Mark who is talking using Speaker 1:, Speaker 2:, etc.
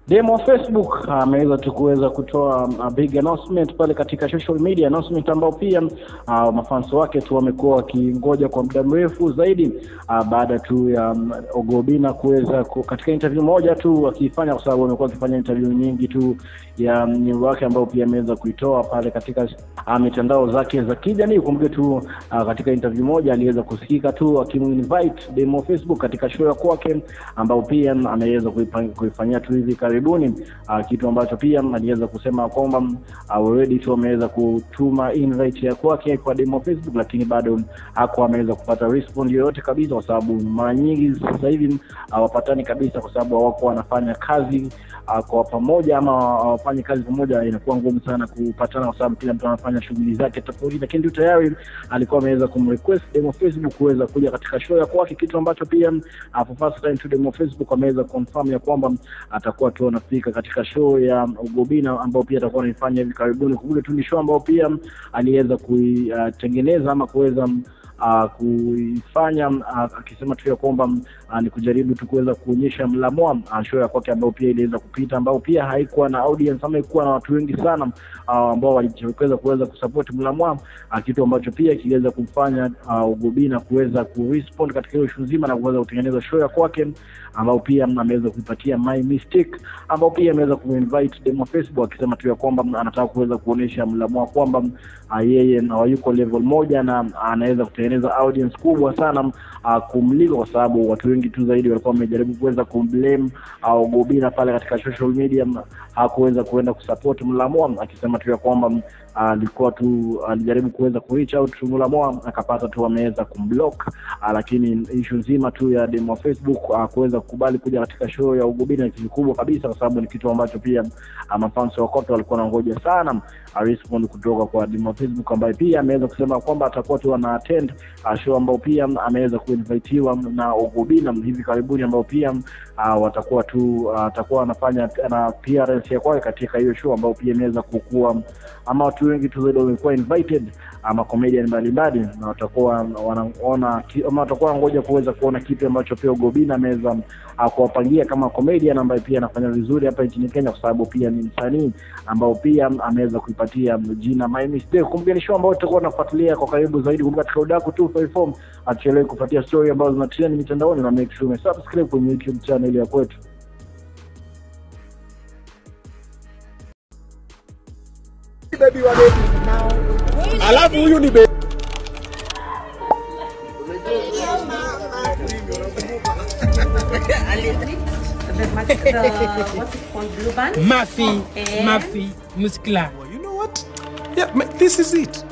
Speaker 1: Demo Facebook ameweza kuweza kutoa big announcement pale katika social media, announcement ambao pia mafans wake tu wamekuwa wakingoja kwa muda mrefu zaidi, baada tu ya Ogobina kuweza katika interview moja tu akifanya, kwa sababu amekuwa akifanya interview nyingi tu ya nyimbo yake ambao pia ameweza kuitoa pale katika mitandao zake za kijamii. Kumbuke tu katika interview moja aliweza kusikika tu akiminvite Demo Facebook katika show ya kwake ambao pia ameweza kuifanyia tu hivi karibuni, kitu ambacho pia aliweza kusema kwamba already tu ameweza kutuma invite ya kwake kwa Demo Facebook, lakini bado hakuwa ameweza kupata response yoyote kabisa, kwa sababu mara nyingi sasa hivi hawapatani kabisa, kwa sababu hawako wanafanya kazi kwa pamoja ama wafanye kazi pamoja, inakuwa ngumu sana kupatana kwa sababu kila mtu anafanya shughuli zake tofauti. Lakini tu tayari alikuwa ameweza kumrequest Demo Facebook kuweza kuja katika show ya kwake, kitu ambacho pia for first time to Demo Facebook ameweza confirm ya kwamba atakuwa tu anafika katika show ya Ogobina ambao pia atakuwa anafanya hivi karibuni. Kumbuka tu ni show ambao pia aliweza kuitengeneza ama kuweza kuifanya akisema tu ya kwamba ni kujaribu tu kuweza kuonyesha Mlamwa, show ya kwake ambao pia iliweza kupita, ambao pia haikuwa na audience ama haikuwa na watu wengi sana ambao walijitokeza kuweza kusupport Mlamwa, kitu ambacho pia kiliweza kumfanya Ogobina kuweza kurespond katika hiyo show nzima na kuweza kutengeneza show ya kwake ambao pia ameweza kuipatia My Mistake, ambao pia ameweza kuinvite Demo Facebook akisema tu ya kwamba anataka kuweza kuonesha Mlamwa kwamba yeye yuko level moja na anaweza kutengeneza audience kubwa sana kumliko, kwa sababu watu wengi tu zaidi walikuwa wamejaribu kuweza kumblame Ogobina pale katika social media, hakuweza kuenda kusupport Mlamwa, akisema tu ya kwamba alikuwa tu alijaribu kuweza kureach out to Mlamwa akapata tu ameweza kumblock, lakini issue nzima tu ya Demo Facebook kuweza kukubali kuja katika show ya Ogobina ni kitu kubwa kabisa, kwa sababu ni kitu ambacho pia mafans wako walikuwa wanangoja sana respond kutoka kwa Demo Facebook, ambaye pia ameweza kusema kwamba atakuwa tu ana attend show ambao pia ameweza kuinvitiwa na Ogobina hivi karibuni, ambao pia watakuwa tu atakuwa anafanya appearance ya kwake katika hiyo show ambao pia imeweza kukua ama watu wengi tu zaidi wamekuwa invited ama comedian mbalimbali, na watakuwa wanaona ama watakuwa ngoja kuweza kuona kitu ambacho pia Ogobina ameweza kuwapangia kama comedian ambaye pia anafanya vizuri hapa nchini Kenya, kwa sababu pia ni msanii ambao pia ameweza kuipatia jina My Mistake. Kumbuka ni show ambayo tutakuwa tunafuatilia kwa karibu zaidi. Kumbuka katika Udaku 254 achelewe kufuatia story ambazo zinatrend mitandaoni, na make sure subscribe kwenye YouTube channel ya kwetu.
Speaker 2: Baby wa baby alafu huyu ni baby
Speaker 3: Mafi Muscular.
Speaker 2: You know what? Yeah, this is it.